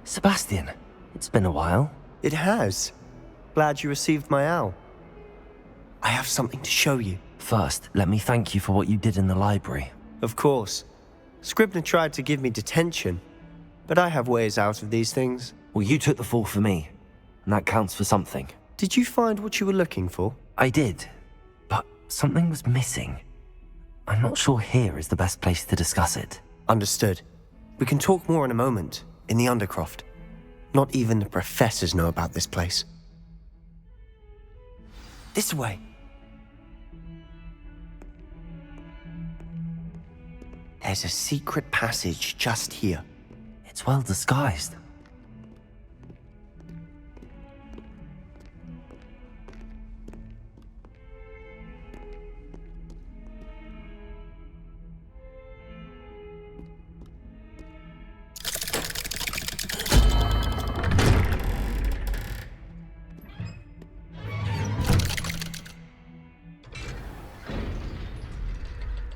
Sebastian, it's been a while. It has. Glad you received my owl. I have something to show you. First, let me thank you for what you did in the library. Of course. Scribner tried to give me detention, but I have ways out of these things. Well, you took the fall for me, and that counts for something. Did you find what you were looking for? I did, but something was missing. I'm not sure here is the best place to discuss it. Understood. We can talk more in a moment, in the Undercroft. Not even the professors know about this place. This way. There's a secret passage just here. It's well disguised.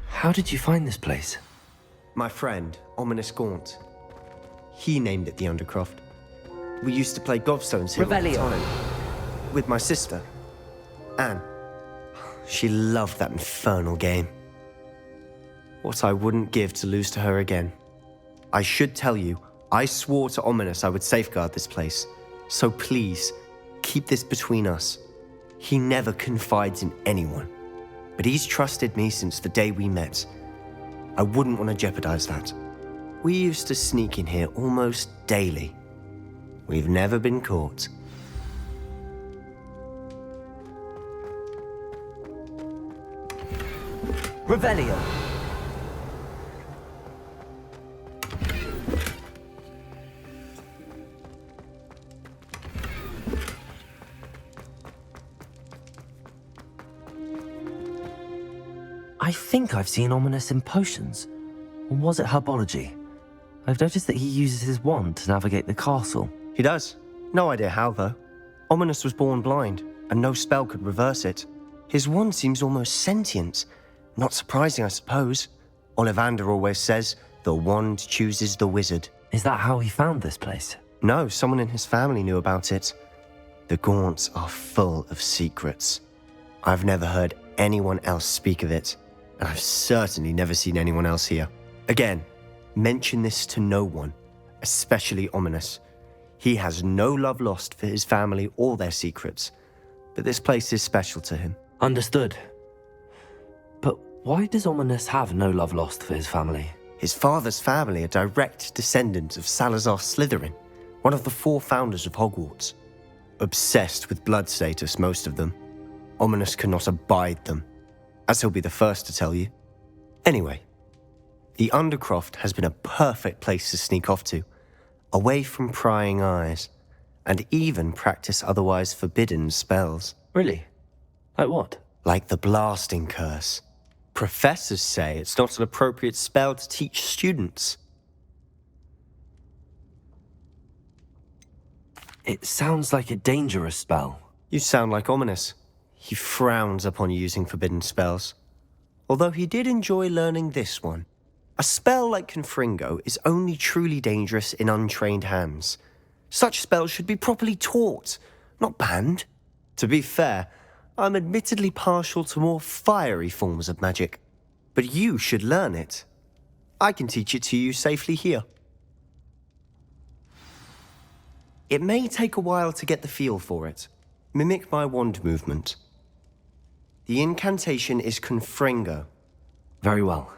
How did you find this place? My friend, Ominous Gaunt. He named it the Undercroft. We used to play gobstones here all the time. With my sister, Anne. She loved that infernal game. What I wouldn't give to lose to her again. I should tell you, I swore to Ominous I would safeguard this place. So please, keep this between us. He never confides in anyone. But he's trusted me since the day we met. I wouldn't want to jeopardize that. We used to sneak in here almost daily. We've never been caught. Revelio. I think I've seen Ominous in potions. Or was it herbology? I've noticed that he uses his wand to navigate the castle. He does. No idea how, though. Ominous was born blind, and no spell could reverse it. His wand seems almost sentient. Not surprising, I suppose. Ollivander always says, the wand chooses the wizard. Is that how he found this place? No, someone in his family knew about it. The Gaunts are full of secrets. I've never heard anyone else speak of it. And I've certainly never seen anyone else here. Again, mention this to no one, especially Ominous. He has no love lost for his family or their secrets, but this place is special to him. Understood. But why does Ominous have no love lost for his family? His father's family are direct descendants of Salazar Slytherin, one of the 4 founders of Hogwarts. Obsessed with blood status, most of them. Ominous cannot abide them, as he'll be the first to tell you. Anyway, the Undercroft has been a perfect place to sneak off to, away from prying eyes, and even practice otherwise forbidden spells. Really? Like what? Like the blasting curse. Professors say it's not an appropriate spell to teach students. It sounds like a dangerous spell. You sound like Ominous. He frowns upon using forbidden spells. Although he did enjoy learning this one. A spell like Confringo is only truly dangerous in untrained hands. Such spells should be properly taught, not banned. To be fair, I'm admittedly partial to more fiery forms of magic. But you should learn it. I can teach it to you safely here. It may take a while to get the feel for it. Mimic my wand movement. The incantation is Confringo. Very well.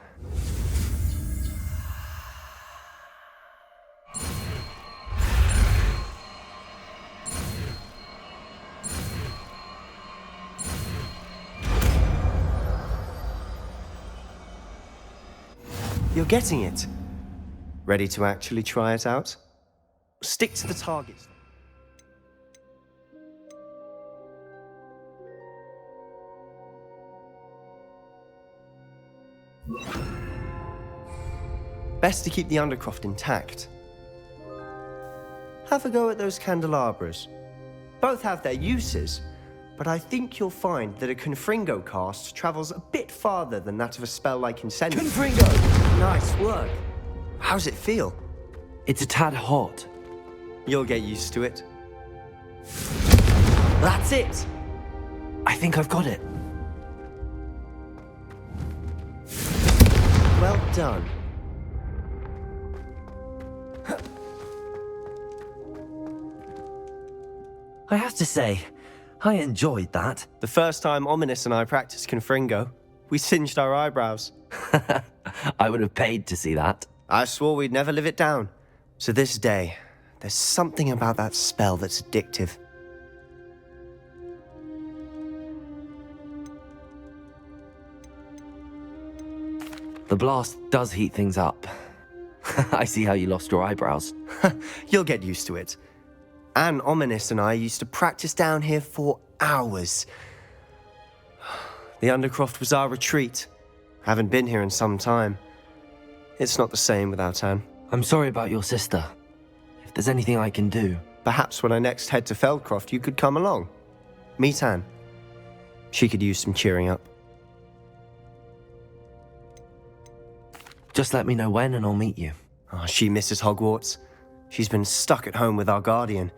You're getting it. Ready to actually try it out? Stick to the targets. Best to keep the Undercroft intact. Have a go at those candelabras. Both have their uses, but I think you'll find that a Confringo cast travels a bit farther than that of a spell like Incendiary. Confringo! Nice work. How's it feel? It's a tad hot. You'll get used to it. That's it! I think I've got it. Well done. I have to say, I enjoyed that. The first time Ominous and I practiced Confringo, we singed our eyebrows. I would have paid to see that. I swore we'd never live it down. So this day, there's something about that spell that's addictive. The blast does heat things up. I see how you lost your eyebrows. You'll get used to it. Anne, Ominous and I used to practice down here for hours. The Undercroft was our retreat. Haven't been here in some time. It's not the same without Anne. I'm sorry about your sister. If there's anything I can do... Perhaps when I next head to Feldcroft, you could come along. Meet Anne. She could use some cheering up. Just let me know when and I'll meet you. Oh, she misses Hogwarts. She's been stuck at home with our guardian,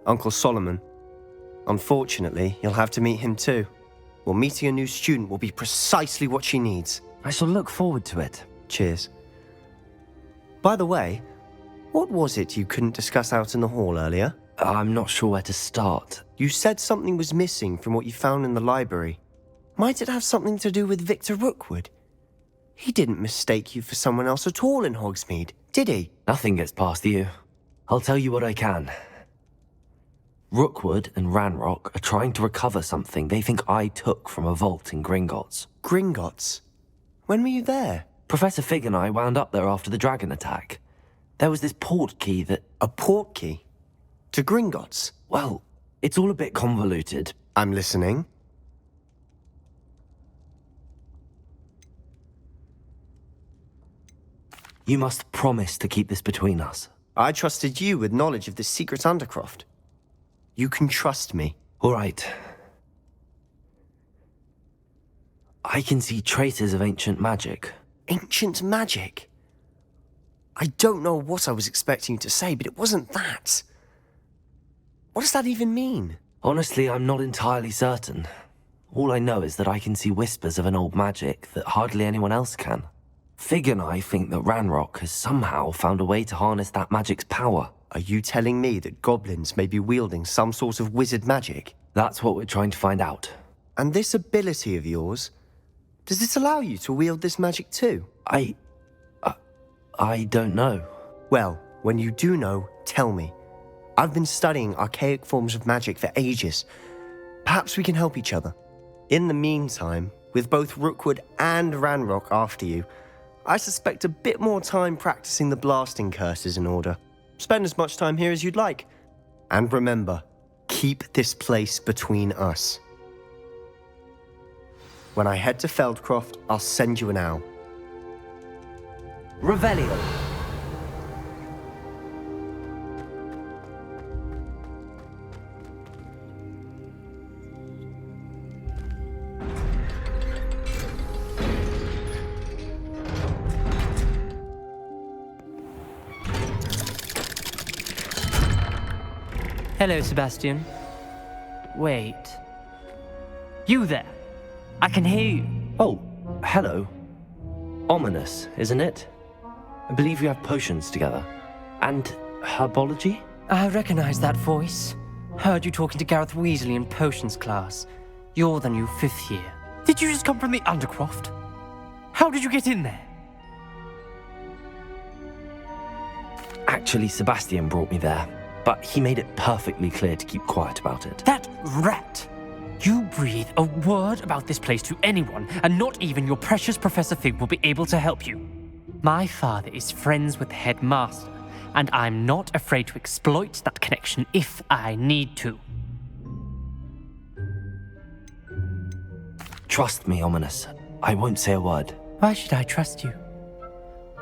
Uncle Solomon. Unfortunately, you'll have to meet him too. Well, meeting a new student will be precisely what she needs. I shall look forward to it. Cheers. By the way, what was it you couldn't discuss out in the hall earlier? I'm not sure where to start. You said something was missing from what you found in the library. Might it have something to do with Victor Rookwood? He didn't mistake you for someone else at all in Hogsmeade, did he? Nothing gets past you. I'll tell you what I can. Rookwood and Ranrock are trying to recover something they think I took from a vault in Gringotts. Gringotts? When were you there? Professor Fig and I wound up there after the dragon attack. There was this port key that... A port key? To Gringotts? Well, it's all a bit convoluted. I'm listening. You must promise to keep this between us. I trusted you with knowledge of the secret Undercroft. You can trust me. All right. I can see traces of ancient magic. Ancient magic? I don't know what I was expecting you to say, but it wasn't that. What does that even mean? Honestly, I'm not entirely certain. All I know is that I can see whispers of an old magic that hardly anyone else can. Fig and I think that Ranrock has somehow found a way to harness that magic's power. Are you telling me that goblins may be wielding some sort of wizard magic? That's what we're trying to find out. And this ability of yours, does it allow you to wield this magic too? I don't know. Well, when you do know, tell me. I've been studying archaic forms of magic for ages. Perhaps we can help each other. In the meantime, with both Rookwood and Ranrock after you, I suspect a bit more time practicing the blasting curse is in order. Spend as much time here as you'd like. And remember, keep this place between us. When I head to Feldcroft, I'll send you an owl. Revelio. Hello, Sebastian. Wait. You there? I can hear you. Oh, hello. Ominous, isn't it? I believe we have potions together. And herbology? I recognize that voice. Heard you talking to Gareth Weasley in potions class. You're the new 5th year. Did you just come from the Undercroft? How did you get in there? Actually, Sebastian brought me there, but he made it perfectly clear to keep quiet about it. That rat! You breathe a word about this place to anyone, and not even your precious Professor Fig will be able to help you. My father is friends with the headmaster, and I'm not afraid to exploit that connection if I need to. Trust me, Ominous. I won't say a word. Why should I trust you?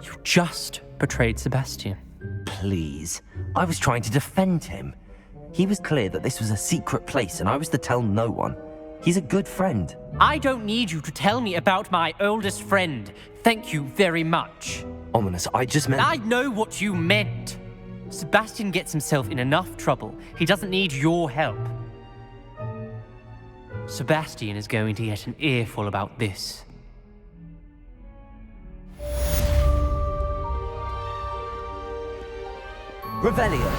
You just betrayed Sebastian. Please. I was trying to defend him. He was clear that this was a secret place and I was to tell no one. He's a good friend. I don't need you to tell me about my oldest friend. Thank you very much. Ominous, I just meant... I know what you meant. Sebastian gets himself in enough trouble. He doesn't need your help. Sebastian is going to get an earful about this. Revelio.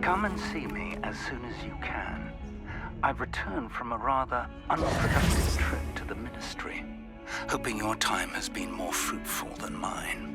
Come and see me as soon as you can. I've returned from a rather unproductive trip to the Ministry, hoping your time has been more fruitful than mine.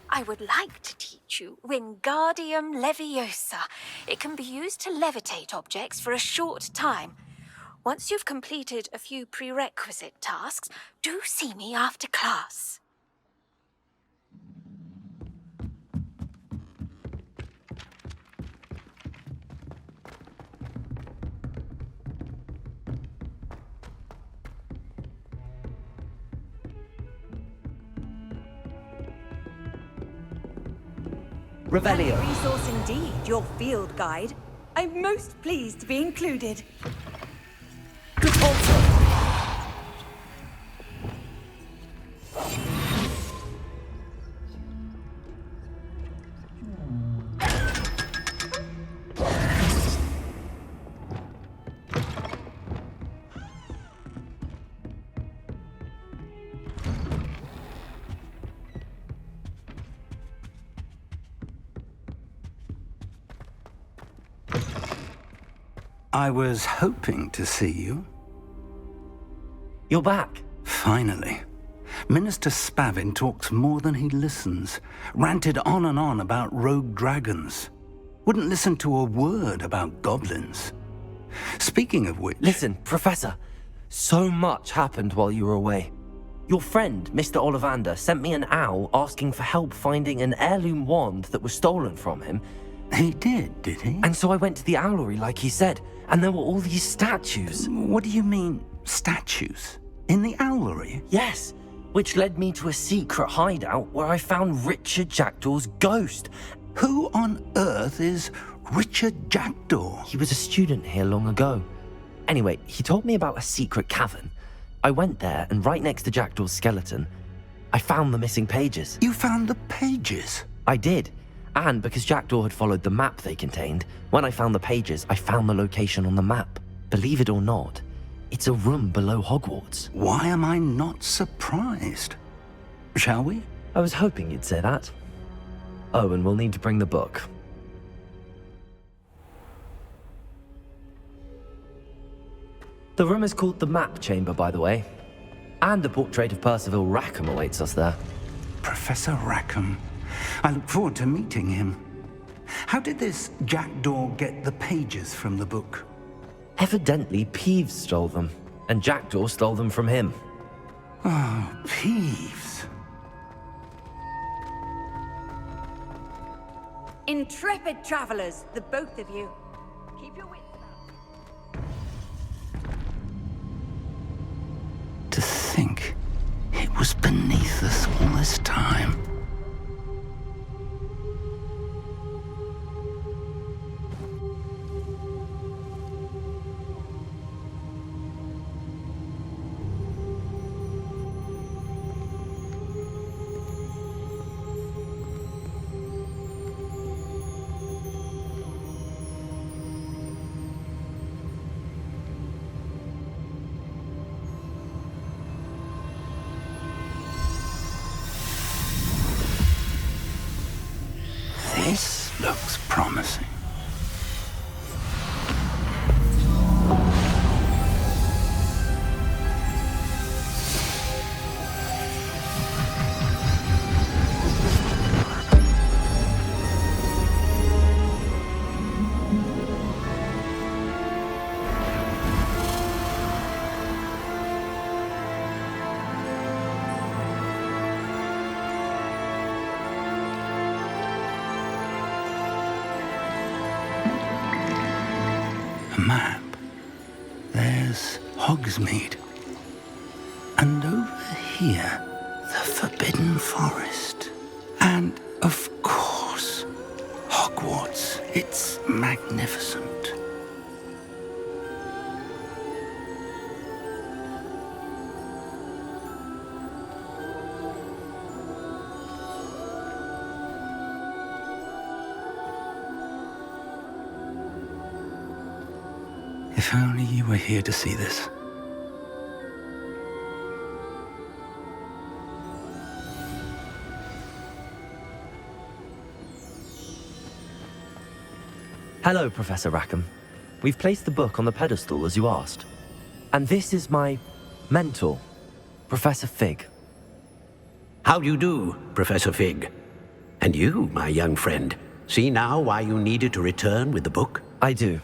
I would like to teach you Wingardium Leviosa. It can be used to levitate objects for a short time. Once you've completed a few prerequisite tasks, do see me after class. Revelio. Resource indeed, your field guide. I'm most pleased to be included. I was hoping to see you. You're back. Finally. Minister Spavin talks more than he listens. Ranted on and on about rogue dragons. Wouldn't listen to a word about goblins. Speaking of which... Listen, Professor. So much happened while you were away. Your friend, Mr. Ollivander, sent me an owl asking for help finding an heirloom wand that was stolen from him. He did he? And so I went to the owlery like he said, and there were all these statues. What do you mean, statues? In the owlery? Yes, which led me to a secret hideout where I found Richard Jackdaw's ghost. Who on earth is Richard Jackdaw? He was a student here long ago. Anyway, he told me about a secret cavern. I went there, and right next to Jackdaw's skeleton, I found the missing pages. You found the pages? I did. And because Jackdaw had followed the map they contained, when I found the pages, I found the location on the map. Believe it or not, it's a room below Hogwarts. Why am I not surprised? Shall we? I was hoping you'd say that. Oh, and we'll need to bring the book. The room is called the Map Chamber, by the way. And a portrait of Percival Rackham awaits us there. Professor Rackham. I look forward to meeting him. How did this Jackdaw get the pages from the book? Evidently, Peeves stole them, and Jackdaw stole them from him. Oh, Peeves. Intrepid travelers, the both of you. Keep your wits about. To think it was beneath us all this time. This looks promising. map, there's Hogsmeade. And over here, the Forbidden Forest. And, of course, Hogwarts. It's magnificent. If only you were here to see this. Hello, Professor Rackham. We've placed the book on the pedestal as you asked. And this is my mentor, Professor Fig. How do you do, Professor Fig? And you, my young friend, see now why you needed to return with the book? I do.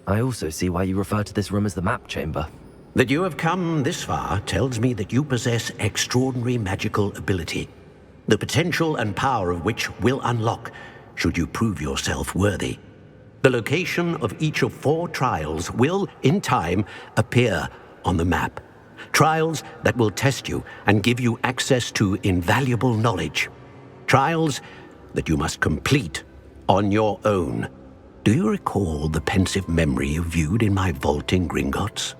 I also see why you refer to this room as the map chamber. That you have come this far tells me that you possess extraordinary magical ability, the potential and power of which will unlock should you prove yourself worthy. The location of each of 4 trials will, in time, appear on the map. Trials that will test you and give you access to invaluable knowledge. Trials that you must complete on your own. Do you recall the pensive memory you viewed in my vault in Gringotts?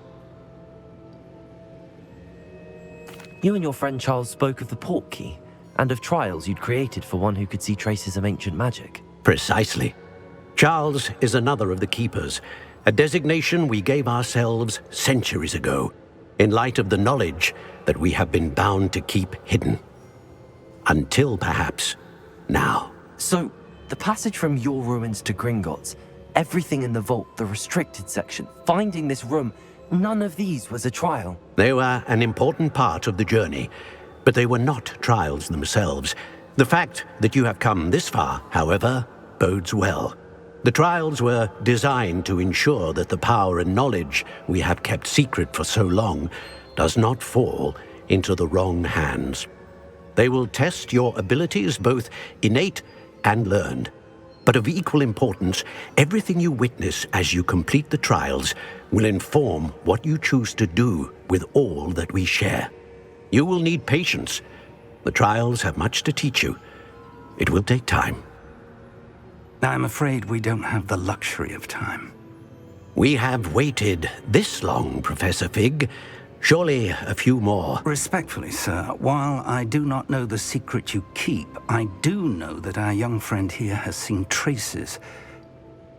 You and your friend Charles spoke of the port key, and of trials you'd created for one who could see traces of ancient magic. Precisely. Charles is another of the Keepers, a designation we gave ourselves centuries ago, in light of the knowledge that we have been bound to keep hidden. Until, perhaps, now. So, the passage from your ruins to Gringotts, everything in the vault, the restricted section, finding this room, none of these was a trial. They were an important part of the journey, but they were not trials themselves. The fact that you have come this far, however, bodes well. The trials were designed to ensure that the power and knowledge we have kept secret for so long does not fall into the wrong hands. They will test your abilities, both innate and learned. But of equal importance, everything you witness as you complete the trials will inform what you choose to do with all that we share. You will need patience. The trials have much to teach you. It will take time. I'm afraid we don't have the luxury of time. We have waited this long, Professor Fig. Surely a few more. Respectfully, sir, while I do not know the secret you keep, I do know that our young friend here has seen traces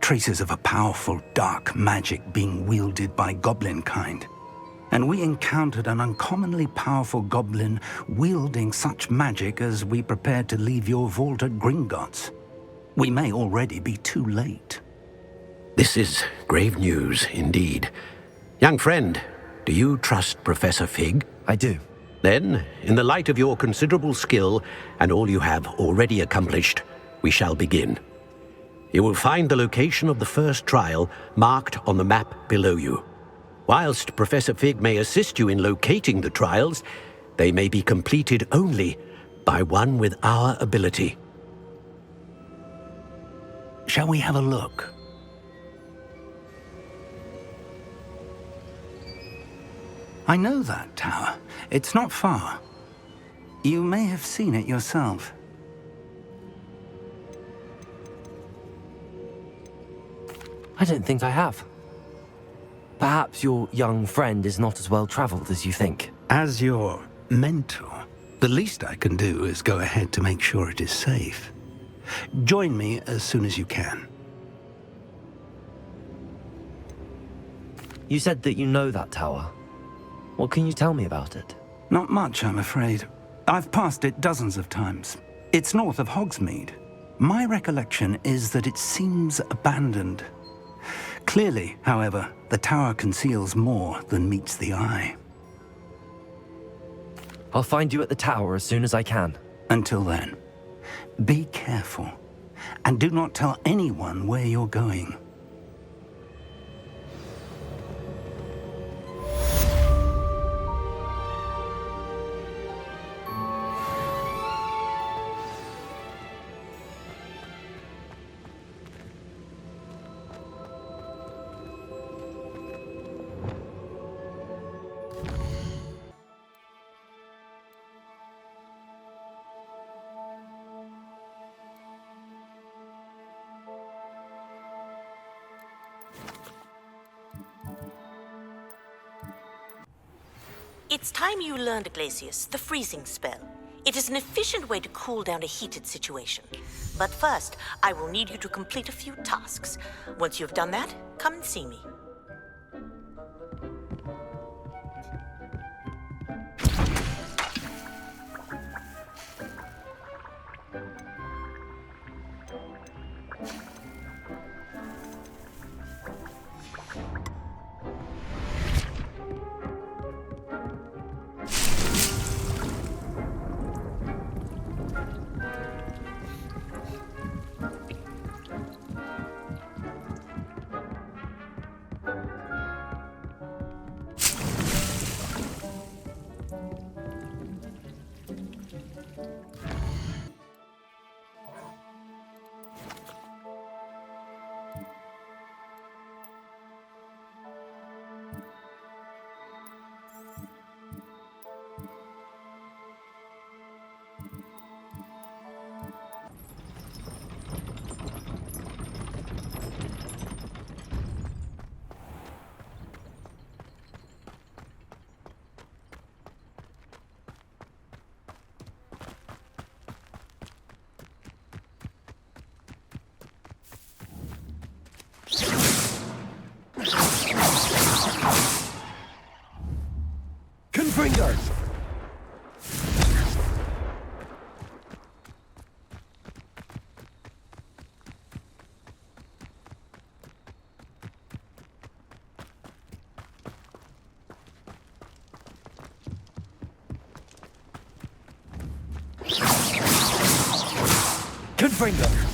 of a powerful dark magic being wielded by goblin kind. And we encountered an uncommonly powerful goblin wielding such magic as we prepared to leave your vault at Gringotts. We may already be too late. This is grave news indeed. Young friend, do you trust Professor Fig? I do. Then, in the light of your considerable skill and all you have already accomplished, we shall begin. You will find the location of the first trial marked on the map below you. Whilst Professor Fig may assist you in locating the trials, they may be completed only by one with our ability. Shall we have a look? I know that tower. It's not far. You may have seen it yourself. I don't think I have. Perhaps your young friend is not as well traveled as you think. As your mentor, the least I can do is go ahead to make sure it is safe. Join me as soon as you can. You said that you know that tower. What can you tell me about it? Not much, I'm afraid. I've passed it dozens of times. It's north of Hogsmeade. My recollection is that it seems abandoned. Clearly, however, the tower conceals more than meets the eye. I'll find you at the tower as soon as I can. Until then, be careful, and do not tell anyone where you're going. It's time you learned, Glacius, the freezing spell. It is an efficient way to cool down a heated situation. But first, I will need you to complete a few tasks. Once you've done that, come and see me. Confringers! Confringer!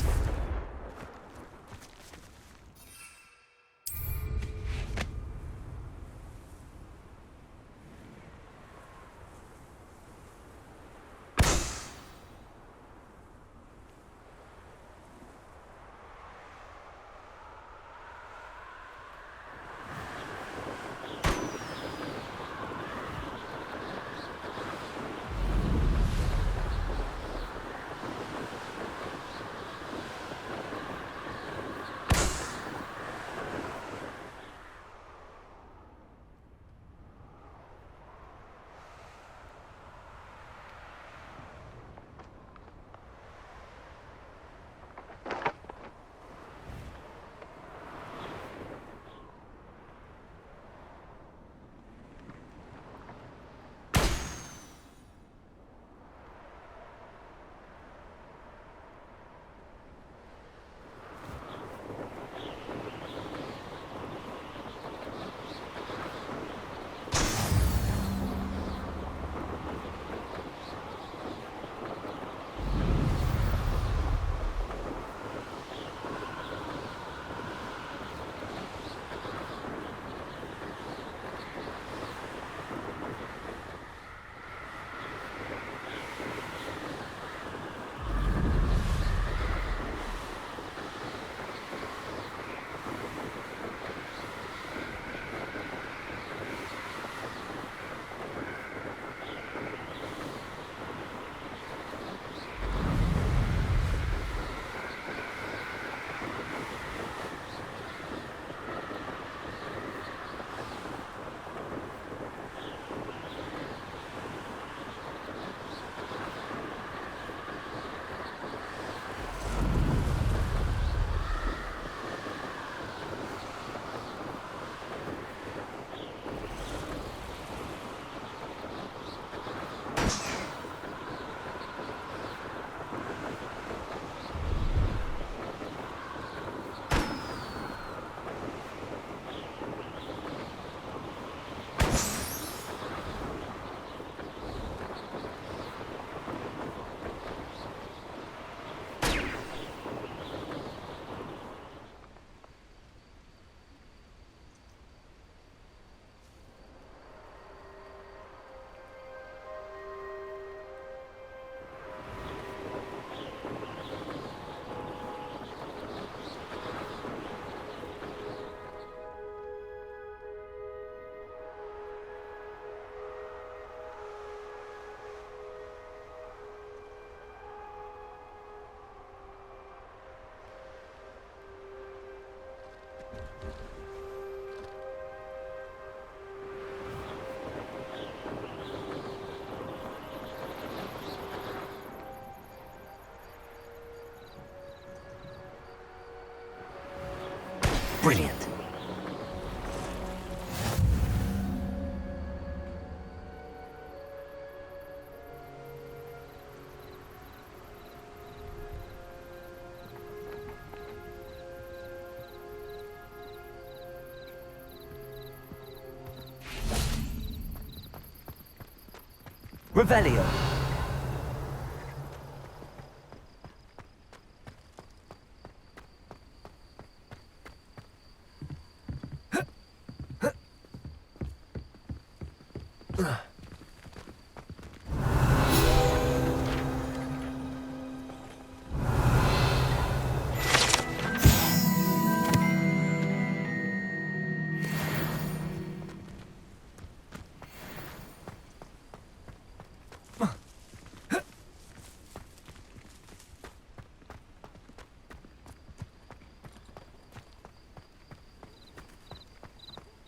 Brilliant. Revelio.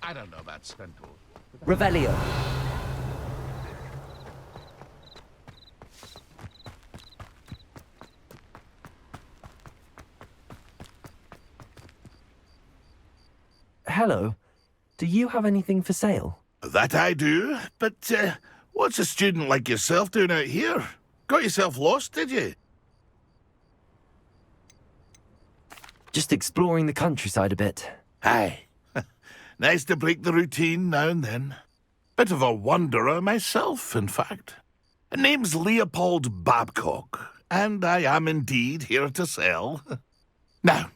I don't know about Stentor. Revelio. Hello. Do you have anything for sale? That I do, but what's a student like yourself doing out here? Got yourself lost, did you? Just exploring the countryside a bit. Aye. Nice to break the routine now and then. Bit of a wanderer myself, in fact. Name's Leopold Babcock, and I am indeed here to sell. Now,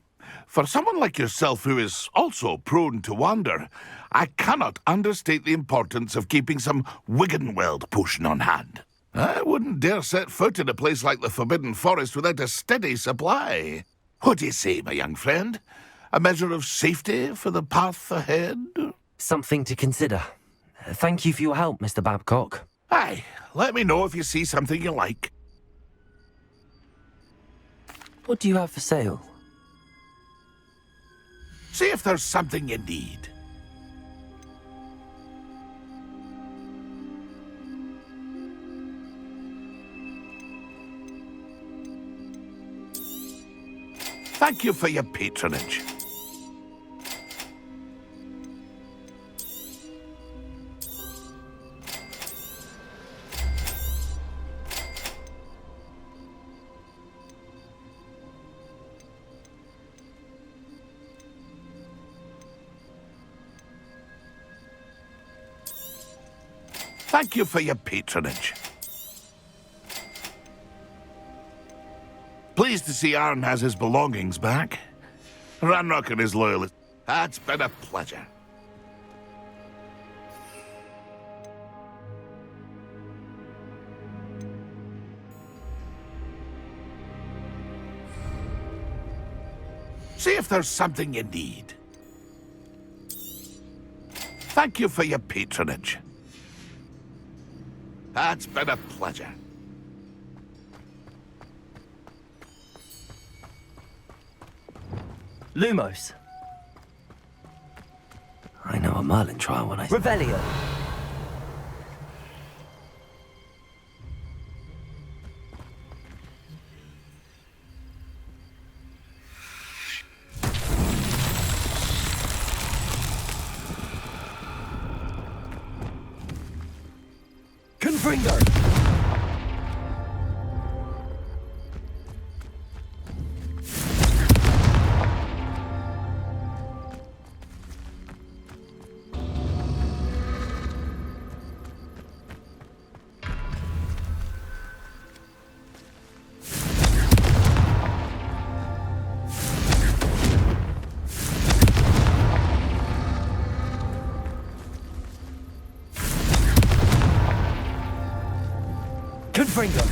for someone like yourself who is also prone to wander, I cannot understate the importance of keeping some Wiggenweld potion on hand. I wouldn't dare set foot in a place like the Forbidden Forest without a steady supply. What do you say, my young friend? A measure of safety for the path ahead? Something to consider. Thank you for your help, Mr. Babcock. Aye, let me know if you see something you like. What do you have for sale? See if there's something you need. Thank you for your patronage. Thank you for your patronage. Pleased to see Arn has his belongings back. Ranrock and his loyalists. That's been a pleasure. See if there's something you need. Thank you for your patronage. That's been a pleasure. Lumos. I know a Merlin trial when I... Revelio. Confringo. Confringo.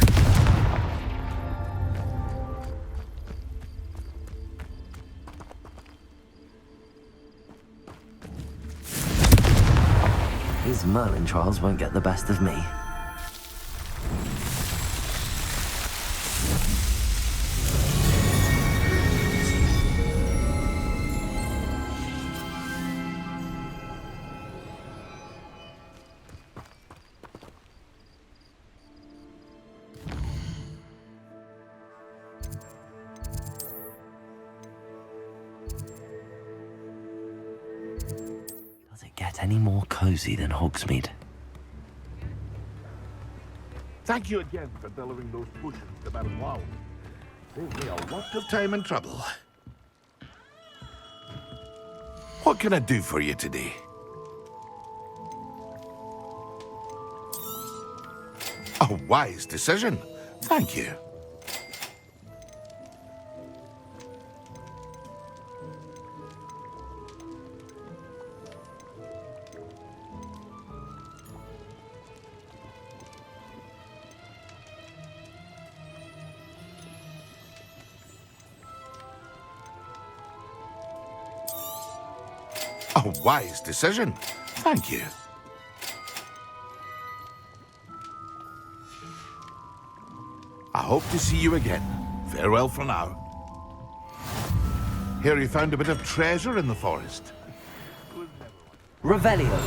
These Merlin trials won't get the best of me. get any more cozy than Hogsmeade. Thank you again for delivering those potions to Madame Wow. Saved me a lot of time and trouble. What can I do for you today? A wise decision. Thank you. A wise decision. Thank you. I hope to see you again. Farewell for now. Here you found a bit of treasure in the forest. Revelio.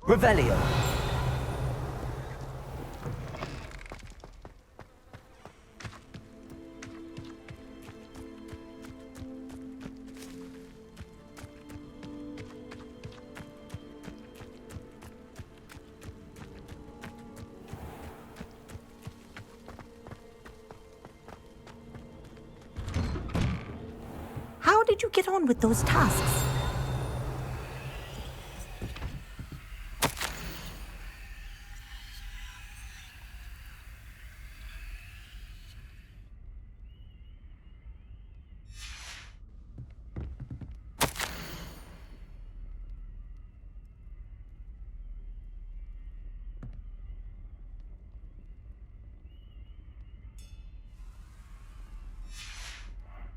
Revelio. How did you get on with those tasks?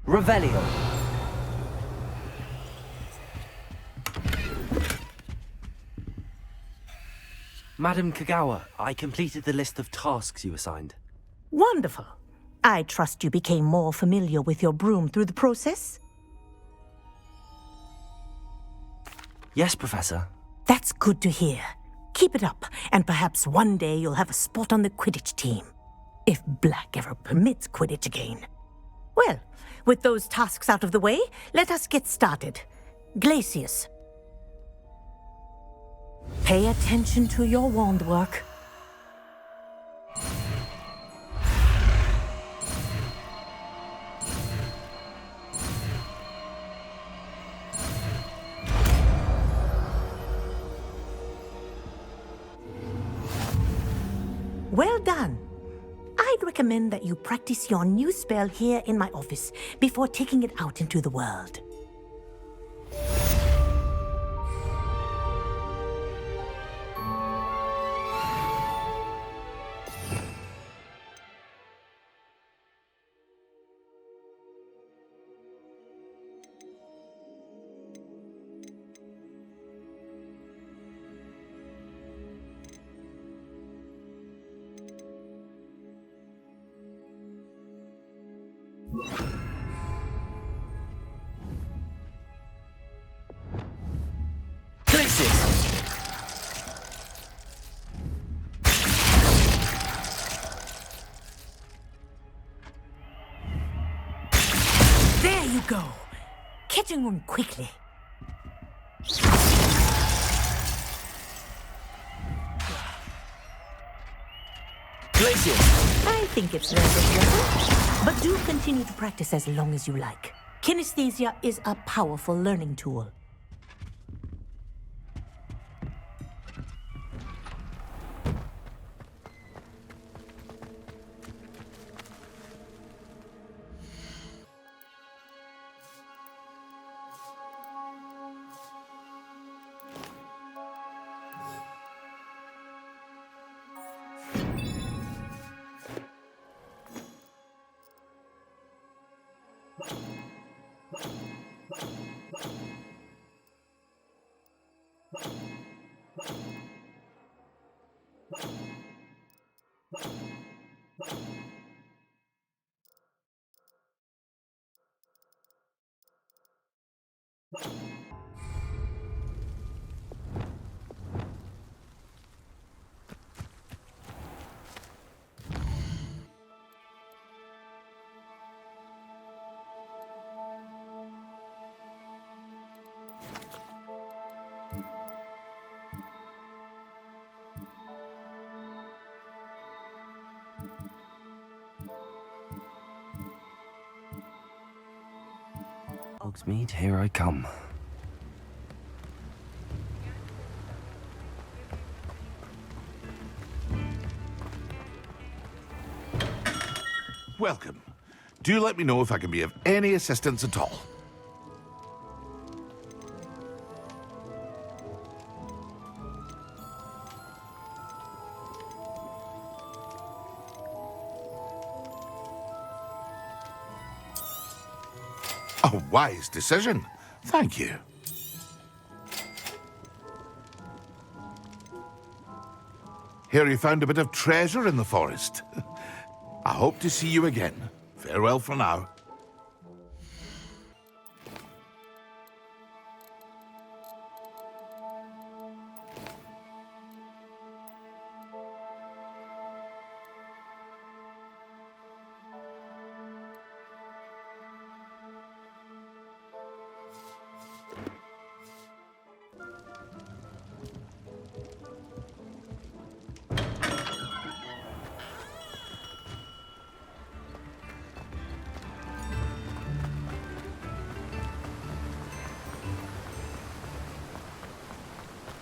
Revelio. Madam Kagawa, I completed the list of tasks you assigned. Wonderful. I trust you became more familiar with your broom through the process? Yes, Professor. That's good to hear. Keep it up, and perhaps one day you'll have a spot on the Quidditch team. If Black ever permits Quidditch again. Well, with those tasks out of the way, let us get started. Glacius. Pay attention to your wand work. Well done. I'd recommend that you practice your new spell here in my office before taking it out into the world. There you go. Catching on quickly. I think it's rather clever, but do continue to practice as long as you like. Kinesthesia is a powerful learning tool. Hogsmeade, here I come. Welcome. Do let me know if I can be of any assistance at all. A wise decision. Thank you. Here you found a bit of treasure in the forest. I hope to see you again. Farewell for now.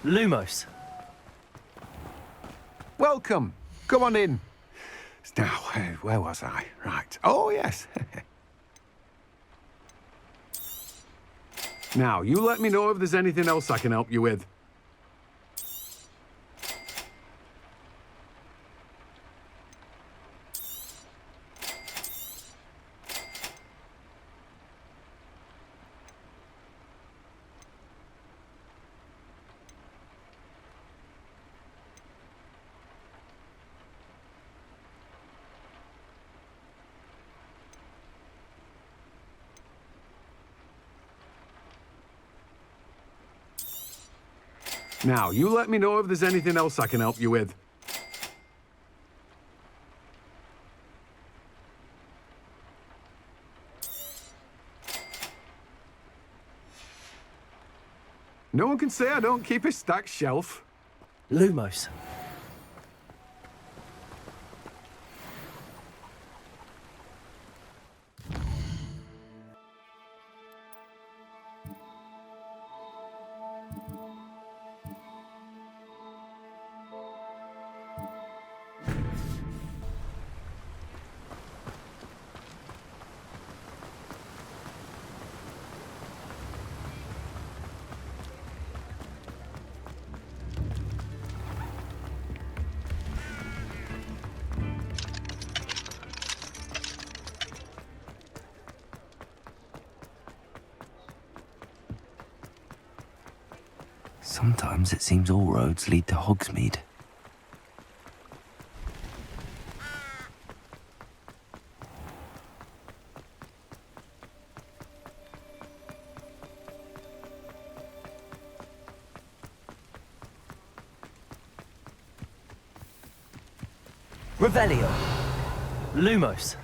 Lumos. Welcome. Come on in. Now, where was I? Right. Oh, yes. Now, you let me know if there's anything else I can help you with. Now, you let me know if there's anything else I can help you with. No one can say I don't keep a stacked shelf. Lumos. Sometimes it seems all roads lead to Hogsmeade. Revelio. Lumos.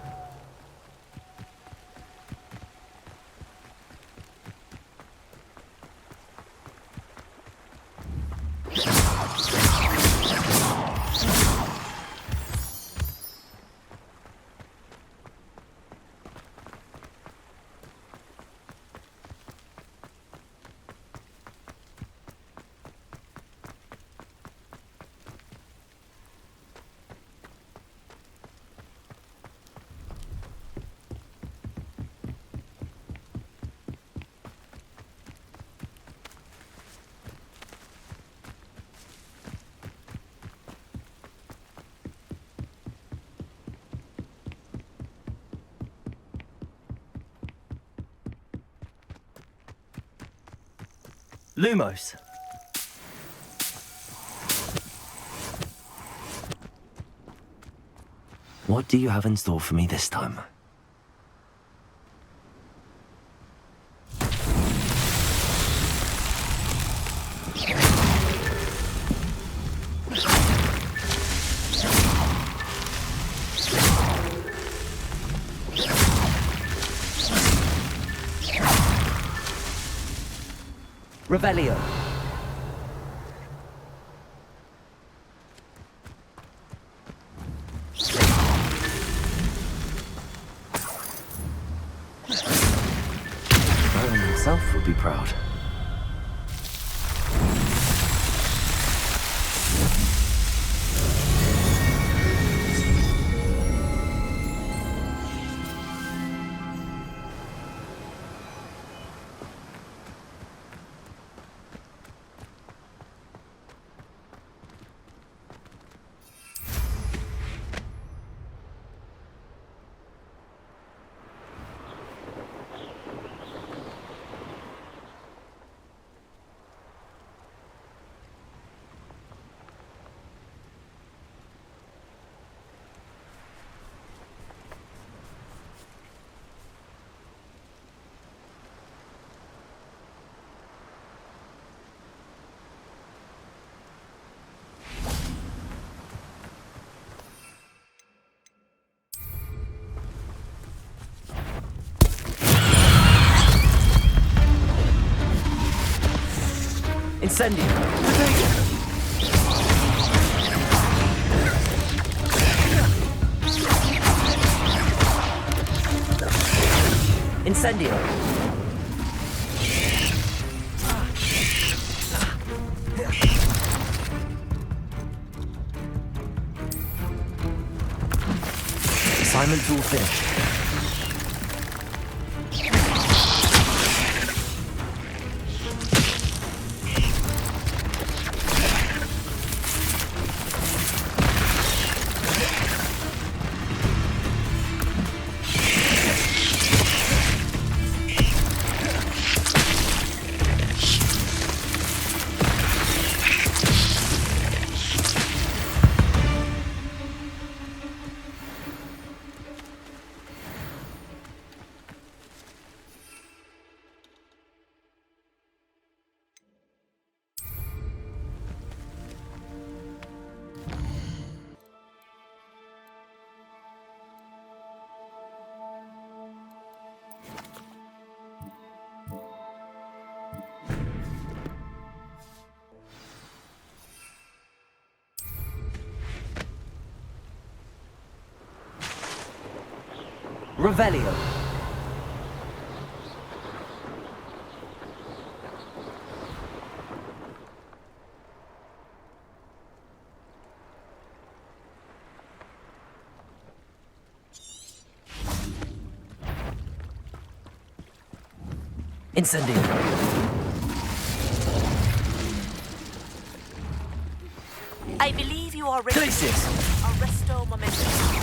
Lumos. What do you have in store for me this time? Revelio. Merlin himself would be proud. Incendio. Incendio. Assignment's all finished. Revelio. Incendio. I believe you are ready. Glacius. Arresto momentum,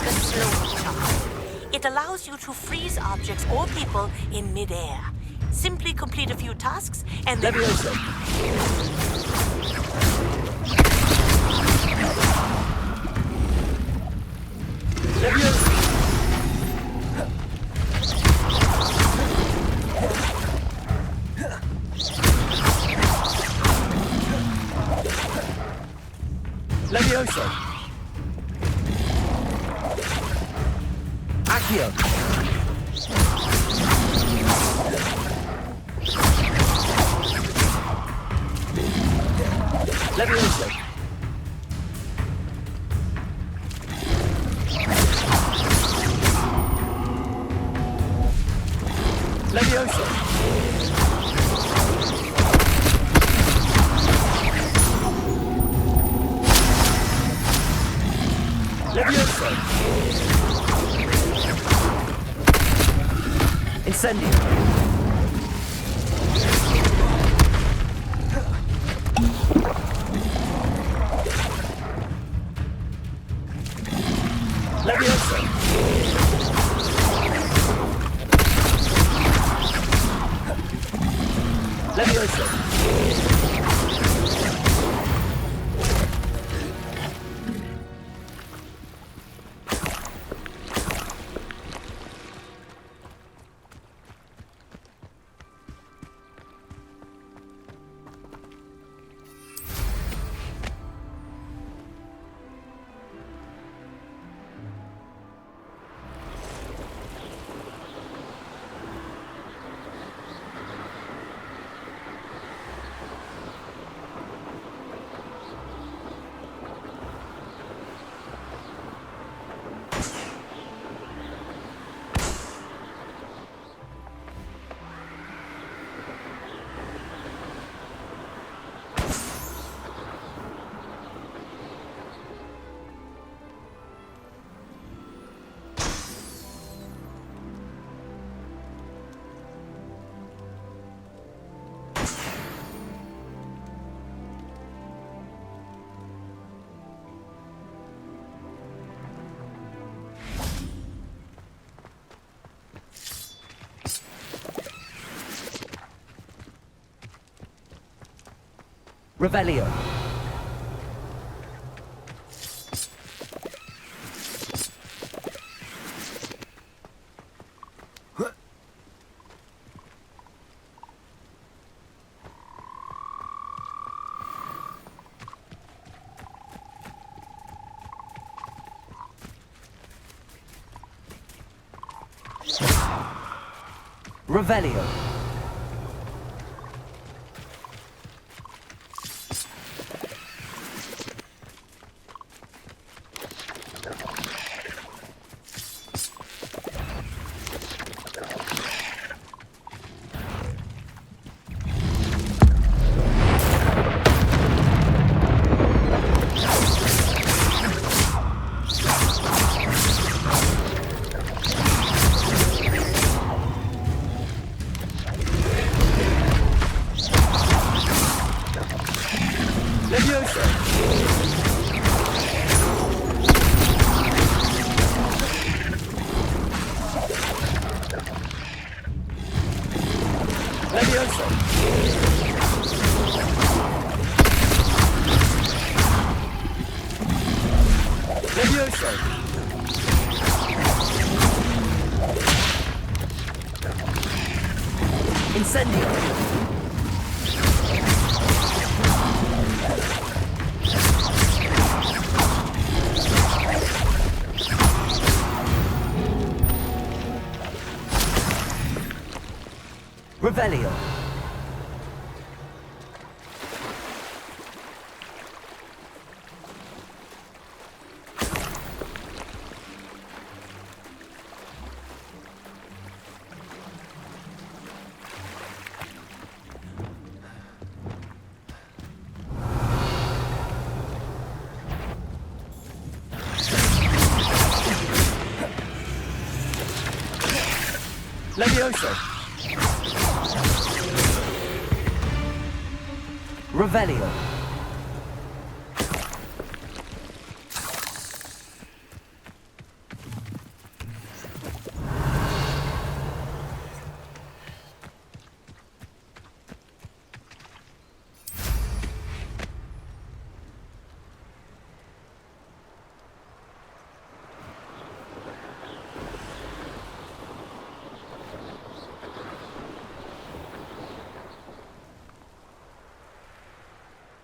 the slow charge. It allows you to freeze objects or people in midair. Simply complete a few tasks and then... Levioso. Levioso. Levioso. Accio. Levioso. Levioso. Levioso. Incendio. Levioso. Levioso. Revelio. Revelio. Incendio. Revelio. Levioso. Revelio.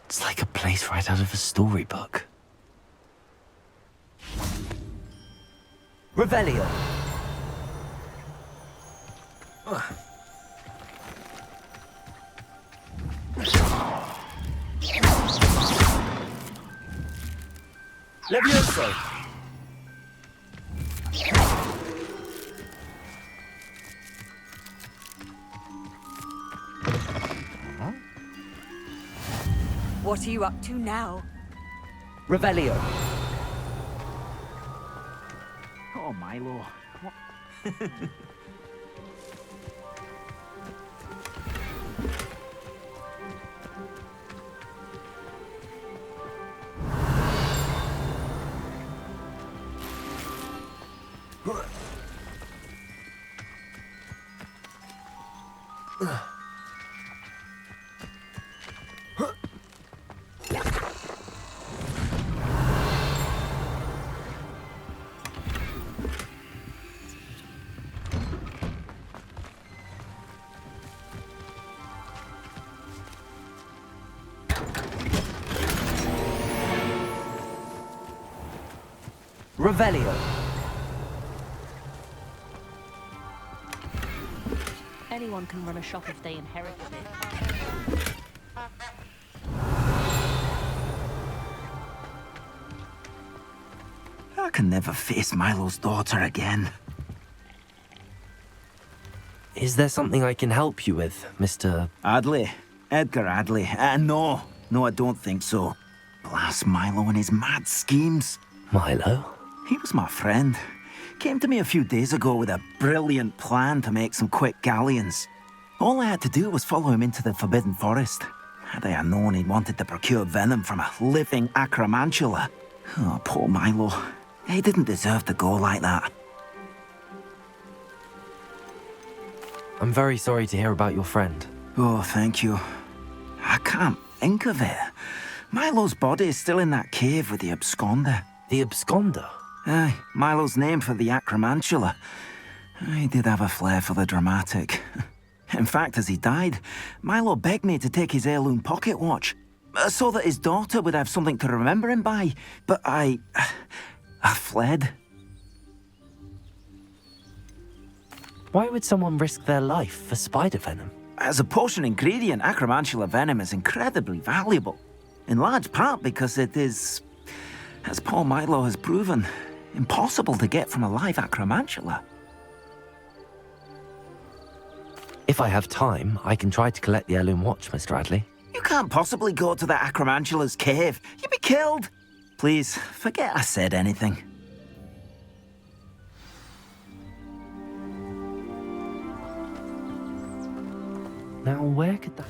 It's like a place right out of a storybook. Revelio. Levioso! What are you up to now? Revelio. Oh, Milo. What? Revelio. Anyone can run a shop if they inherited it. I can never face Milo's daughter again. Is there something I can help you with, Mr. Adley? Edgar Adley? No, I don't think so. Blast Milo and his mad schemes. Milo? He was my friend. Came to me a few days ago with a brilliant plan to make some quick galleons. All I had to do was follow him into the Forbidden Forest. Had I known he'd wanted to procure venom from a living acromantula. Oh, poor Milo. He didn't deserve to go like that. I'm very sorry to hear about your friend. Oh, thank you. I can't think of it. Milo's body is still in that cave with the absconder. The absconder? Aye, Milo's name for the acromantula. He did have a flair for the dramatic. In fact, as he died, Milo begged me to take his heirloom pocket watch, so that his daughter would have something to remember him by. But I fled. Why would someone risk their life for spider venom? As a potion ingredient, acromantula venom is incredibly valuable. In large part because it is, as poor Milo has proven, impossible to get from a live acromantula. If I have time, I can try to collect the heirloom watch, Mr. Adley. You can't possibly go to the acromantula's cave. You'd be killed. Please, forget I said anything. Now, where could that...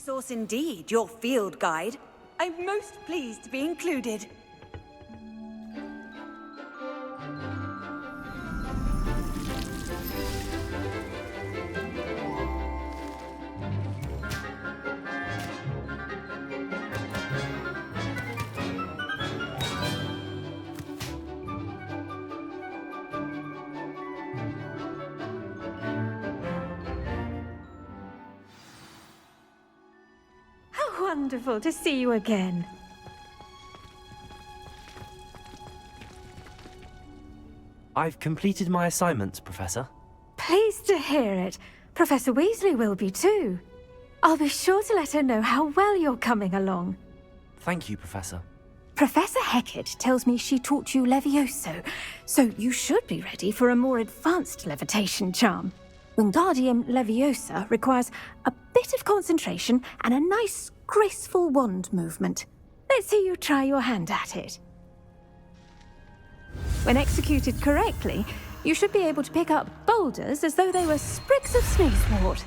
resource indeed, your field guide. I'm most pleased to be included. Wonderful to see you again. I've completed my assignments, Professor. Pleased to hear it. Professor Weasley will be too. I'll be sure to let her know how well you're coming along. Thank you, Professor. Professor Hecat tells me she taught you Levioso, so you should be ready for a more advanced levitation charm. Wingardium Leviosa requires a bit of concentration and a nice, graceful wand movement. Let's see you try your hand at it. When executed correctly, you should be able to pick up boulders as though they were sprigs of sneezewort.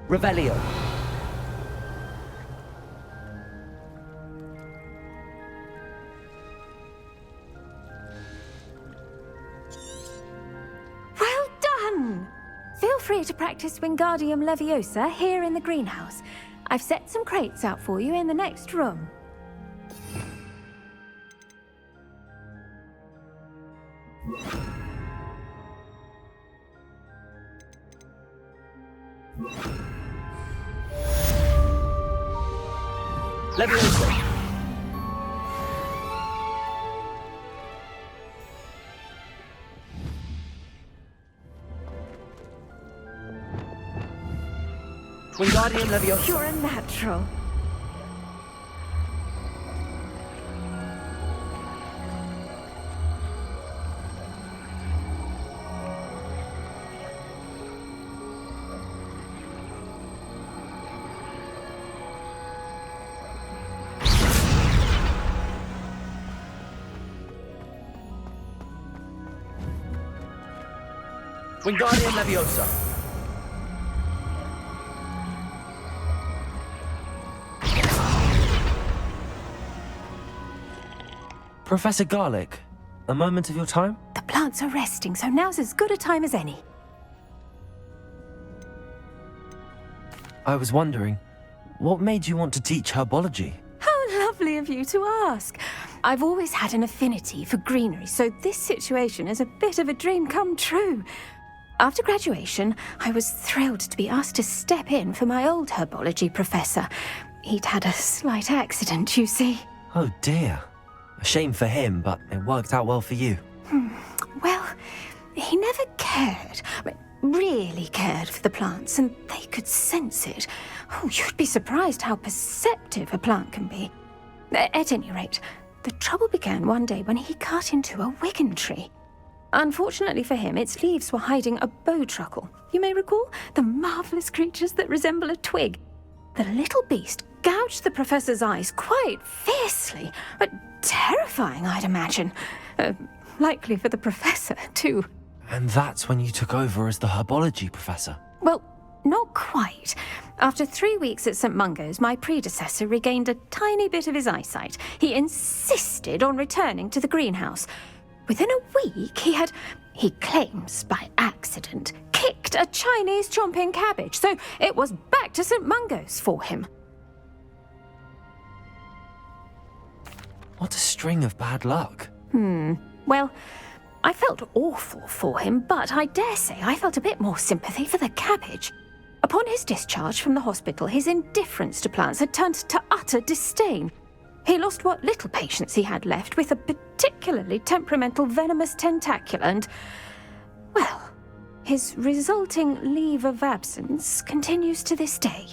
Revelio. Feel free to practice Wingardium Leviosa here in the greenhouse. I've set some crates out for you in the next room. Leviosa. Wingardium Leviosa. You're a natural. Wingardium Leviosa. Professor Garlick, a moment of your time? The plants are resting, so now's as good a time as any. I was wondering, what made you want to teach herbology? How lovely of you to ask. I've always had an affinity for greenery, so this situation is a bit of a dream come true. After graduation, I was thrilled to be asked to step in for my old herbology professor. He'd had a slight accident, you see. Oh dear. A shame for him, but it worked out well for you. Well, he never cared, really cared for the plants, and they could sense it. Oh, you'd be surprised how perceptive a plant can be. At any rate, the trouble began one day when he cut into a wigan tree. Unfortunately for him, its leaves were hiding a bowtruckle. You may recall the marvellous creatures that resemble a twig. The little beast gouged the professor's eyes quite fiercely, but terrifying, I'd imagine. Likely for the professor, too. And that's when you took over as the herbology professor? Well, not quite. After 3 weeks at St. Mungo's, my predecessor regained a tiny bit of his eyesight. He insisted on returning to the greenhouse. Within a week, he claims by accident, kicked a Chinese chomping cabbage, so it was back to St. Mungo's for him. What a string of bad luck. Well, I felt awful for him, but I dare say I felt a bit more sympathy for the cabbage. Upon his discharge from the hospital, his indifference to plants had turned to utter disdain. He lost what little patience he had left with a particularly temperamental venomous tentacula and, well, his resulting leave of absence continues to this day.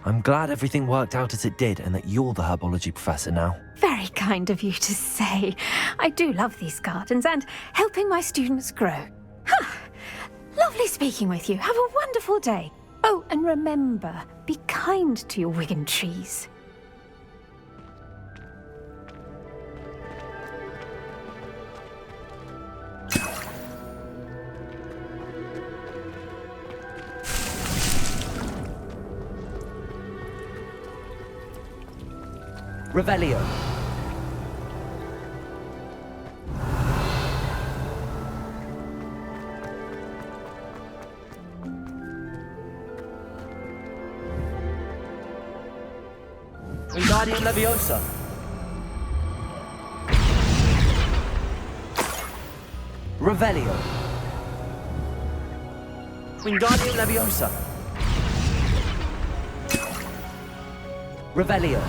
I'm glad everything worked out as it did and that you're the herbology professor now. Very kind of you to say. I do love these gardens and helping my students grow. Lovely speaking with you. Have a wonderful day. Oh, and remember, be kind to your Wigan trees. Revelio. Wingardium Leviosa. Revelio. Wingardium Leviosa. Revelio.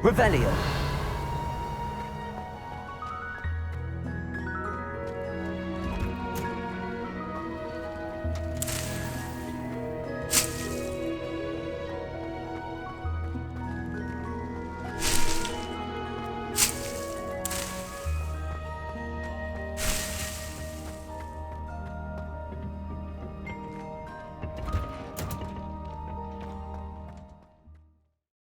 Revelio.